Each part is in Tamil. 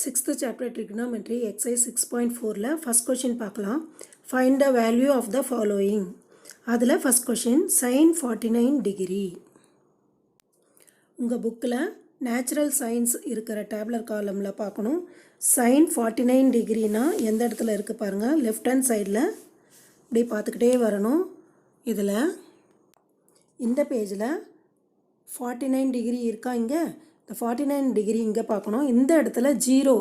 Sixth chapter trigonometry exercise 6.4 first question பார்க்கலாம். Find the value of the following. அதில் first question sin 49 degree. உங்கள் புக்கில் நேச்சுரல் சயின்ஸ் இருக்கிற டேப்லர் காலமில் பார்க்கணும். sin 49 டிகிரினா எந்த இடத்துல இருக்குது பாருங்கள். லெஃப்ட் ஹேண்ட் சைடில் இப்படி பார்த்துக்கிட்டே வரணும். இதில் இந்த பேஜில் 49 டிகிரி இருக்கா இங்கே. இந்த 49 டிகிரி இங்கே பார்க்கணும். இந்த இடத்துல 0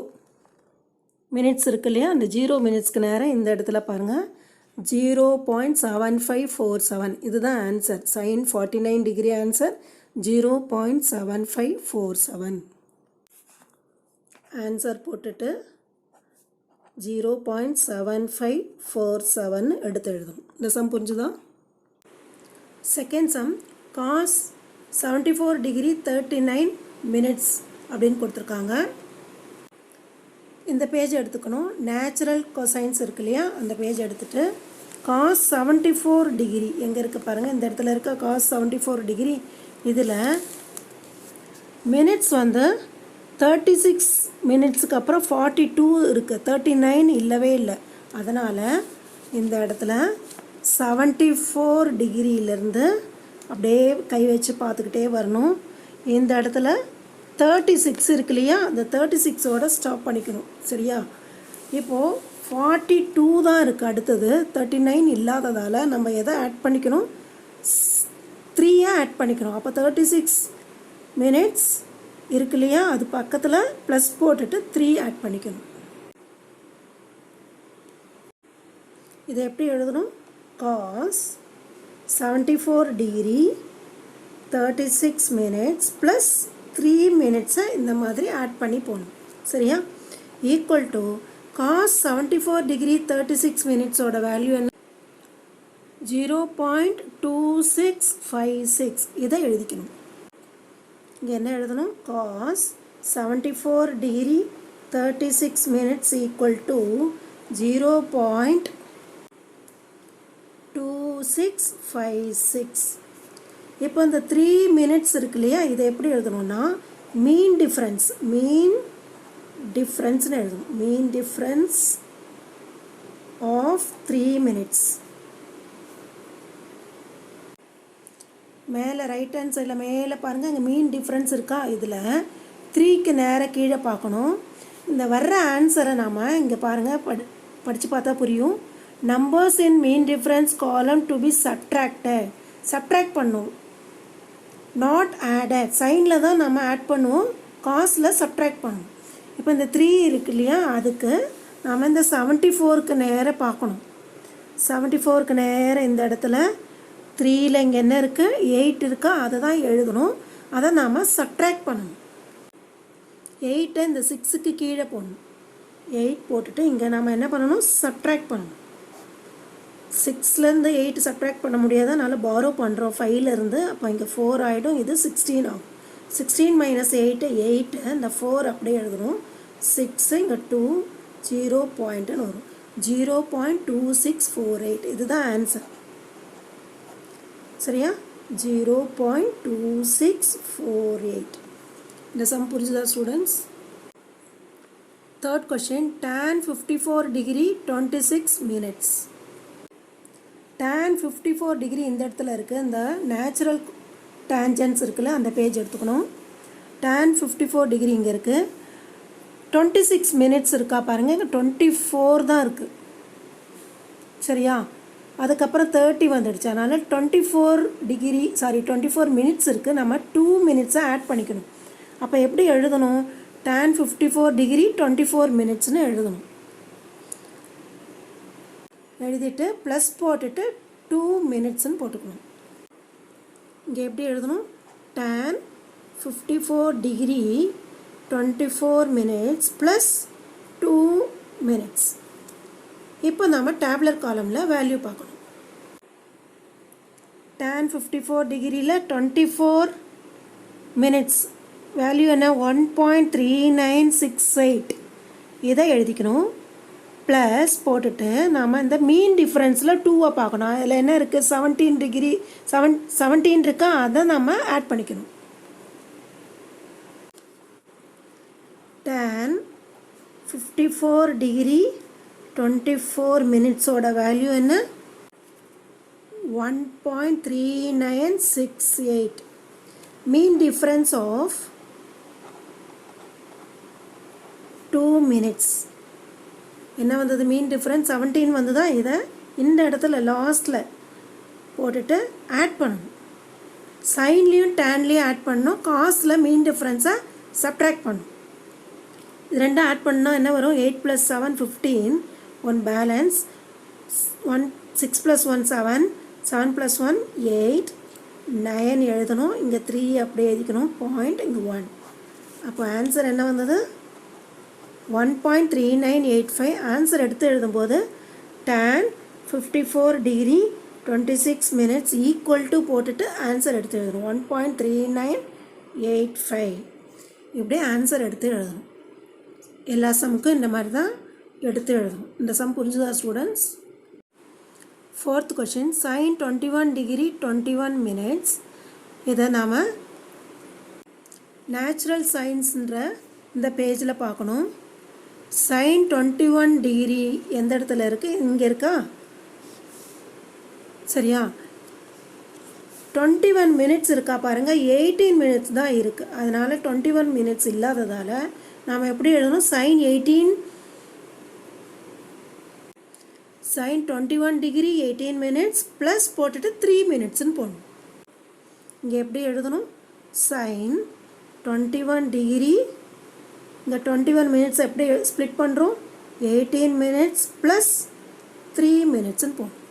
மினிட்ஸ் இருக்கு இல்லையா, அந்த 0 மினிட்ஸ்க்கு நேரம் இந்த இடத்துல பாருங்கள் 0.7547. இதுதான் answer. sin 49 degree answer 0.7547. Answer போட்டுட்டு 0.7547 எடுத்து எழுதணும். இந்த சம் புரிஞ்சுதா? Second sum cos 74 degree 39 minutes அப்படின்னு கொடுத்துருக்காங்க. இந்த பேஜ் எடுத்துக்கணும். நேச்சுரல் கொசைன்ஸ் இருக்கு இல்லையா, அந்த பேஜ் எடுத்துகிட்டு cos 74 டிகிரி எங்கே இருக்குது பாருங்கள். இந்த இடத்துல இருக்க cos 74 டிகிரி இதில் மினிட்ஸ் வந்து 36 மினிட்ஸுக்கு அப்புறம் 42 இருக்குது, 39 இல்லவே இல்லை. அதனால் இந்த இடத்துல 74 டிகிரியிலேருந்து அப்படியே கை வச்சு பார்த்துக்கிட்டே வரணும். இந்த இடத்துல 36 இருக்கு இல்லையா, அந்த 36ஓட ஸ்டாப் பண்ணிக்கணும். சரியா? இப்போது 42 தான் இருக்குது. அடுத்தது 39 இல்லாததால் நம்ம எதை ஆட் பண்ணிக்கணும்? 3 ஆட் பண்ணிக்கணும். அப்போ 36 மினிட்ஸ் இருக்கு இல்லையா, அது பக்கத்தில் ப்ளஸ் போட்டுட்டு 3 ஆட் பண்ணிக்கணும். இதை எப்படி எழுதணும்? cos 74 டிகிரி 36 மினிட்ஸ் ப்ளஸ் 3 மினிட்ஸை இந்த மாதிரி ஆட் பண்ணி போகணும். சரியா? ஈக்குவல் டு cos 74 டிகிரி 36 மினிட்ஸோட வேல்யூ என்ன? 0.2656. இதை எழுதிக்கணும். இங்கே என்ன எழுதணும்? cos 74 degree 36 minutes equal to 0.2656. இப்போ இந்த 3 மினிட்ஸ் இருக்கு இல்லையா, இதை எப்படி எழுதணும்னா மீன் டிஃப்ரென்ஸ்னு எழுதணும். Mean difference of 3 minutes. மேலே ரைட் ஹேண்ட் சைடில் மேலே பாருங்கள், இங்கே மீன் டிஃப்ரென்ஸ் இருக்கா. இதில் 3க்கு நேராக கீழே பார்க்கணும். இந்த வர்ற ஆன்சரை நாம் இங்கே பாருங்கள், படித்து பார்த்தா புரியும். Numbers in mean difference column to be subtract பண்ணும், நாட் ஆடட். சைனில் தான் நம்ம ஆட் பண்ணுவோம், காசில் சப்ட்ராக்ட் பண்ணுவோம். இப்போ இந்த 3 இருக்கு இல்லையா, அதுக்கு நாம் இந்த 74க்கு நேராக பார்க்கணும். 74க்கு நேராக இந்த இடத்துல 3ல் இங்கே என்ன இருக்குது, 8 இருக்கா, அதை தான் எழுதணும். அதை நாம் சப்ட்ராக்ட் பண்ணணும். 8 இந்த 6க்கு கீழே போடணும். 8 போட்டுட்டு இங்கே நாம் என்ன பண்ணணும்? சப்ட்ராக்ட் பண்ணணும். 6லேருந்து 8 சப்ட்ராக்ட் பண்ண முடியாத, அதனால் பாரோ பண்ணுறோம் 5லேருந்து. அப்போ இங்கே 4 ஆகிடும், இது 16 ஆகும். 16 மைனஸ் 8 8, இந்த 4 அப்படியே எழுதணும். 6 இங்கே 2 0 பாயிண்ட்டுன்னு வரும். 0.2648. இதுதான் ஆன்சர். சரியா? 0.2648. இந்த சம் புரிஞ்சுதா students? Third question tan 54 degree 26 minutes. tan 54 degree இந்த இடத்துல இருக்குது. இந்த நேச்சுரல் டேஞ்சன்ஸ் இருக்குல்ல, அந்த பேஜ் எடுத்துக்கணும். tan 54 டிகிரி இங்கே இருக்குது. 26 மினிட்ஸ் இருக்கா பாருங்கள், இங்கே 24 தான் இருக்குது. சரியா? அதுக்கப்புறம் 30 வந்துடுச்சு. அதனால் 24 மினிட்ஸ் இருக்குது. நம்ம 2 மினிட்ஸை ஆட் பண்ணிக்கணும். அப்போ எப்படி எழுதணும்? tan 54 டிகிரி 24 மினிட்ஸ்னு எழுதணும். எழுதிட்டு ப்ளஸ் போட்டுட்டு 2 மினிட்ஸ்ன்னு போட்டுக்கணும். இங்கே எப்படி எழுதணும்? tan 54 degree 24 minutes plus 2 minutes. இப்போ நம்ம டேப்லர் காலமில் வேல்யூ பார்க்கணும். tan 54 டிகிரியில் 24 மினிட்ஸ் வேல்யூ என்ன? 1.3968. இதை எழுதிக்கணும். ப்ளஸ் போட்டுட்டு நாம் இந்த மீன் டிஃப்ரென்ஸில் 2 பார்க்கணும். அதில் என்ன இருக்குது? 17 டிகிரி 17 இருக்கா, அதை நம்ம ஆட் பண்ணிக்கணும். tan 54 டிகிரி 24 மினிட்ஸோட வேல்யூ என்ன? 1.3968. மீன் டிஃப்ரென்ஸ் ஆஃப் 2 மினிட்ஸ் என்ன வந்தது? மீன் டிஃப்ரென்ஸ் 17 வந்ததா? இதை இந்த இடத்துல லாஸ்ட்டில் போட்டுட்டு ஆட் பண்ணணும். சைன்லேயும் டேன்லேயும் ஆட் பண்ணணும். காஸ்டில் மீன் டிஃப்ரென்ஸை சப்ட்ராக்ட் பண்ணணும். இது ரெண்டும் ஆட் பண்ணால் என்ன வரும்? 8 + 7 15, 1 பேலன்ஸ், 6 + 1 7, 7 + 1 8, 9 எழுதணும். இங்கே 3 அப்படியே எழுதிக்கணும். பாயிண்ட் இங்கே 1. அப்போ ஆன்சர் என்ன வந்தது? 1.3985. ஆன்சர் எடுத்து எழுதும்போது tan 54 degree 26 minutes equal to போட்டுட்டு ஆன்சர் எடுத்து எழுதணும். 1.3985 இப்படி ஆன்சர் எடுத்து எழுதணும். எல்லா சம்முக்கும் இந்த மாதிரி தான் எடுத்து எழுதணும். இந்த சம் புரிஞ்சுதா students? 4th question, sin 21 degree 21 minutes. இதை நாம் நேச்சுரல் சயின்ஸ்ன்ற இந்த பேஜில் பார்க்கணும். sin 21 டிகிரி எந்த இடத்துல இருக்குது? இங்கே இருக்கா? சரியா? 21 மினிட்ஸ் இருக்கா பாருங்கள். 18 மினிட்ஸ் தான் இருக்குது. அதனால் 21 மினிட்ஸ் இல்லாததால் நாம் எப்படி எழுதணும்? sin 21 டிகிரி 18 மினிட்ஸ் ப்ளஸ் போட்டுட்டு 3 மினிட்ஸ்ன்னு போடணும். இங்கே எப்படி எழுதணும்? sin 21 டிகிரி, இந்த 21 மினிட்ஸ் எப்படி ஸ்ப்ளிட் பண்ணுறோம்? 18 மினிட்ஸ் ப்ளஸ் 3 மினிட்ஸ்ன்னு போடணும்.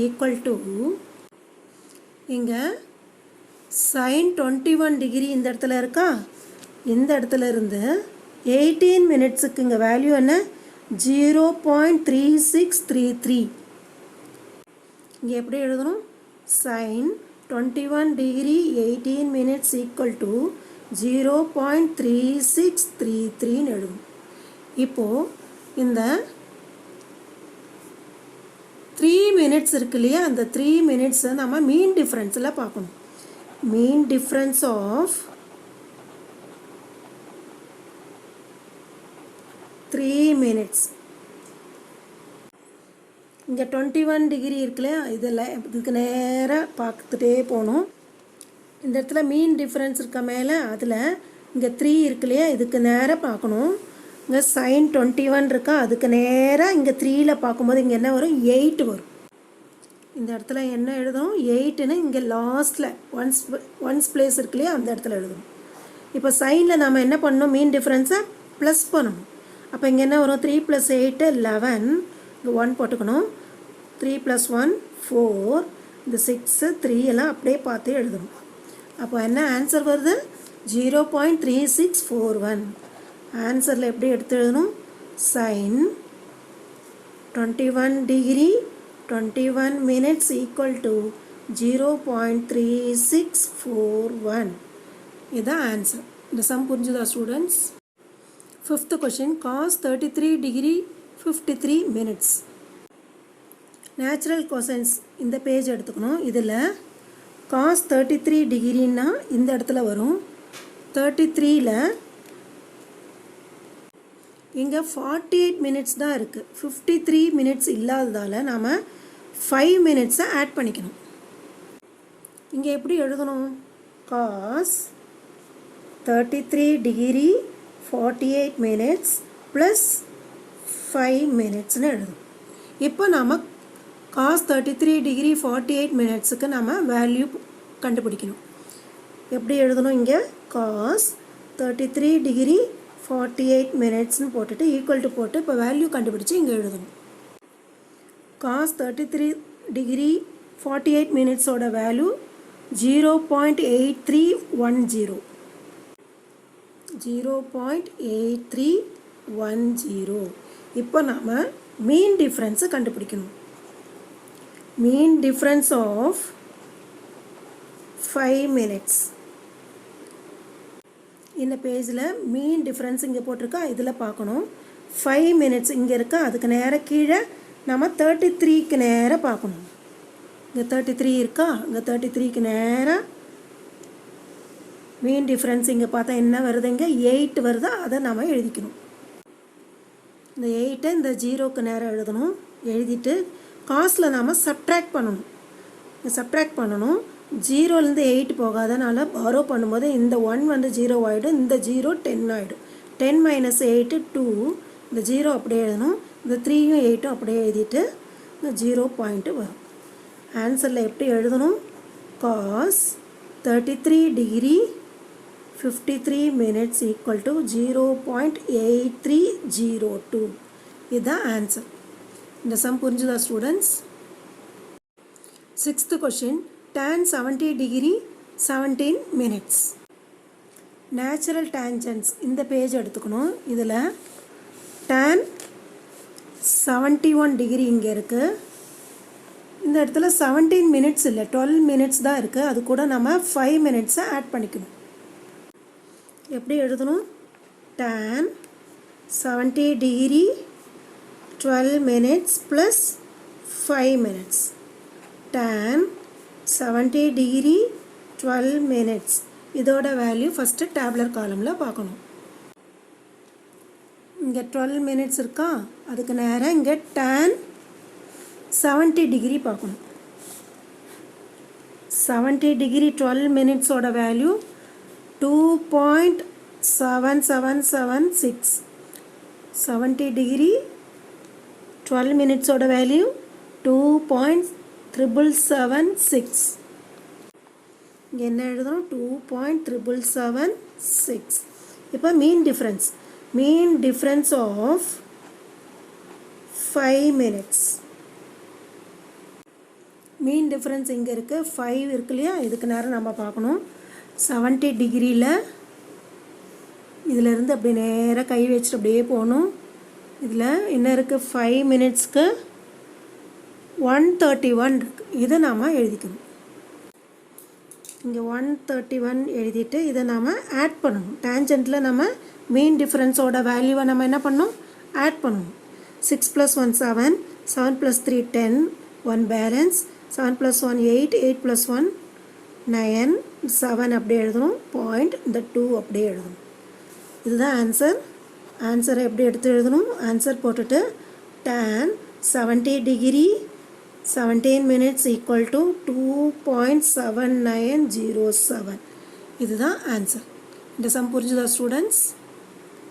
ஈக்குவல் டு இங்கே sin 21 டிகிரி இந்த இடத்துல இருக்கா? இந்த இடத்துல இருந்து 18 மினிட்ஸுக்கு இங்கே வேல்யூ என்ன? 0.3633. இங்கே எப்படி எழுதணும்? sin 21 degree 18 minutes equal to 0.3633 எழுதணும். இப்போது இந்த 3 மினிட்ஸ் இருக்கு இல்லையா? அந்த 3 மினிட்ஸை நம்ம மீன் டிஃப்ரென்ஸில் பார்க்கணும். Mean difference of 3 minutes. இங்கே 21 டிகிரி இருக்குல்லையா? இதில் இதுக்கு நேராக பார்த்துட்டே போகணும். இந்த இடத்துல மீன் டிஃப்ரென்ஸ் இருக்க மேலே அதில் இங்கே 3 இருக்கு இல்லையா? இதுக்கு நேராக பார்க்கணும். இங்கே sin 21 இருக்கா? அதுக்கு நேராக இங்கே 3ல் பார்க்கும்போது இங்கே என்ன வரும்? 8 வரும். இந்த இடத்துல என்ன எழுதணும்? 8ன்னு இங்கே லாஸ்ட்டில் ஒன்ஸ் பிளேஸ் இருக்கு இல்லையா? அந்த இடத்துல எழுதணும். இப்போ சைனில் நம்ம என்ன பண்ணணும்? மீன் டிஃப்ரென்ஸை ப்ளஸ் பண்ணணும். அப்போ இங்கே என்ன வரும்? 3 + 8 11, இங்கே 1 போட்டுக்கணும். 3 + 1 4, இந்த 6 3 எல்லாம் அப்படியே பார்த்து எழுதணும். அப்போ என்ன ஆன்சர் வருது? 0.3641. ஆன்சரில் எப்படி எடுத்து எழுதணும்? sin 21 degree 21 minutes equal to 0.3641. இதுதான் ஆன்சர். இந்த சம் புரிஞ்சுதா students? 5th question, cos 33 degree 53 minutes. Natural cosines இந்த பேஜ் எடுத்துக்கணும். இதில் cos 33 டிகிரின்னா இந்த இடத்துல வரும். 33ல் இங்கே 48 மினிட்ஸ் தான் இருக்குது. 53 மினிட்ஸ் இல்லாததால் நாம் 5 மினிட்ஸை ஆட் பண்ணிக்கணும். இங்கே எப்படி எழுதணும்? cos 33 டிகிரி 48 மினிட்ஸ் ப்ளஸ் 5 மினிட்ஸ்னு எழுதணும். இப்போ நாம் cos 33 டிகிரி 48 மினிட்ஸுக்கு நம்ம வேல்யூ கண்டுபிடிக்கணும். எப்படி எழுதணும்? இங்கே cos 33 டிகிரி 48 மினிட்ஸ்னு போட்டுட்டு ஈக்குவல் டு போட்டு இப்போ வேல்யூ கண்டுபிடிச்சி இங்கே எழுதணும். cos 33 டிகிரி 48 மினிட்ஸோட வேல்யூ 0.8310. 0.8310. இப்போ நாம் மீன் டிஃப்ரென்ஸை கண்டுபிடிக்கணும். Mean difference of 5 minutes. இந்த பேஜில் மீன் டிஃப்ரென்ஸ் இங்கே போட்டிருக்கா? இதில் பார்க்கணும். 5 மினிட்ஸ் இங்கே இருக்கா? அதுக்கு நேராக கீழே நம்ம 33க்கு நேராக பார்க்கணும். இங்கே 33 இருக்கா? இங்கே 33க்கு நேராக மீன் டிஃப்ரென்ஸ் இங்கே பார்த்தா என்ன வருது? இங்கே 8 வருதா? அதை நம்ம எழுதிக்கணும். இந்த 8 இந்த 0க்கு நேரம் எழுதணும். எழுதிட்டு காசில் நாம் சப்ட்ராக்ட் பண்ணணும். சப்ட்ராக்ட் பண்ணணும். 0லேருந்து 8 போகாதனால பாரோ பண்ணும்போது இந்த 1 வந்து 0 ஆகிடும், இந்த 0 10 ஆகிடும். 10 மைனஸ் 8 2, இந்த 0 அப்படியே எழுதணும். இந்த 3யும் 8ம் அப்படியே எழுதிட்டு இந்த 0 பாயிண்ட்டு வரும். ஆன்சரில் எப்படி எழுதணும்? cos 33 degree 53 minutes equal to 0.8302. இதுதான் ஆன்சர். இந்த சம் புரிஞ்சுதா students? 6th question, tan 70 degree 17 minutes. Natural tangents இந்த பேஜ் எடுத்துக்கணும். இதில் tan 71 டிகிரி இங்கே இருக்குது. இந்த இடத்துல 17 மினிட்ஸ் இல்லை, 12 மினிட்ஸ் தான் இருக்குது. அது கூட நம்ம 5 மினிட்ஸை ஆட் பண்ணிக்கணும். எப்படி எழுதணும்? tan 70 degree 12 minutes plus 5 minutes. tan 70 degree 12 minutes இதோட வேல்யூ ஃபஸ்ட்டு டேப்லர் காலமில் பார்க்கணும். இங்கே 12 மினிட்ஸ் இருக்கா, அதுக்கு நேரம் இங்கே tan 70 டிகிரி பார்க்கணும். 70 டிகிரி 12 மினிட்ஸோட வேல்யூ 2.7776. 70 டிகிரி 12 மினிட்ஸோட வேல்யூ 2.776. இங்கே என்ன எழுதணும்? 2.776. இப்போ mean difference of 5 minutes. Mean difference இங்கே இருக்குது, 5 இருக்கு இல்லையா? இதுக்கு நேரம் நம்ம பார்க்கணும். 70 டிகிரியில் இதிலேருந்து அப்படி நேராக கை வச்சுட்டு அப்படியே போகணும். இதில் என்ன இருக்குது? 5 மினிட்ஸ்க்கு 131 இருக்குது. இதை நாம் எழுதிக்கணும். இங்கே 131 எழுதிட்டு இதை நாம் ஆட் பண்ணணும். டேஞ்சன்ட்டில் நம்ம மீன் டிஃப்ரென்ஸோட வேல்யூவை நம்ம என்ன பண்ணணும்? ஆட் பண்ணணும். 6 + 1 7, 7 + 3 10, 1 பேலன்ஸ், 7 + 1 8, 8 + 1 9, 7 அப்படியே எழுதணும். பாயிண்ட் இந்த 2 அப்படியே எழுதணும். இதுதான் ஆன்சர். ஆன்சரை எப்படி எடுத்து எழுதணும்? ஆன்சர் போட்டுட்டு tan 70 degree 17 minutes equal to 2.7907. இதுதான் ஆன்சர். இந்த சம் புரிஞ்சுதா ஸ்டூடெண்ட்ஸ்?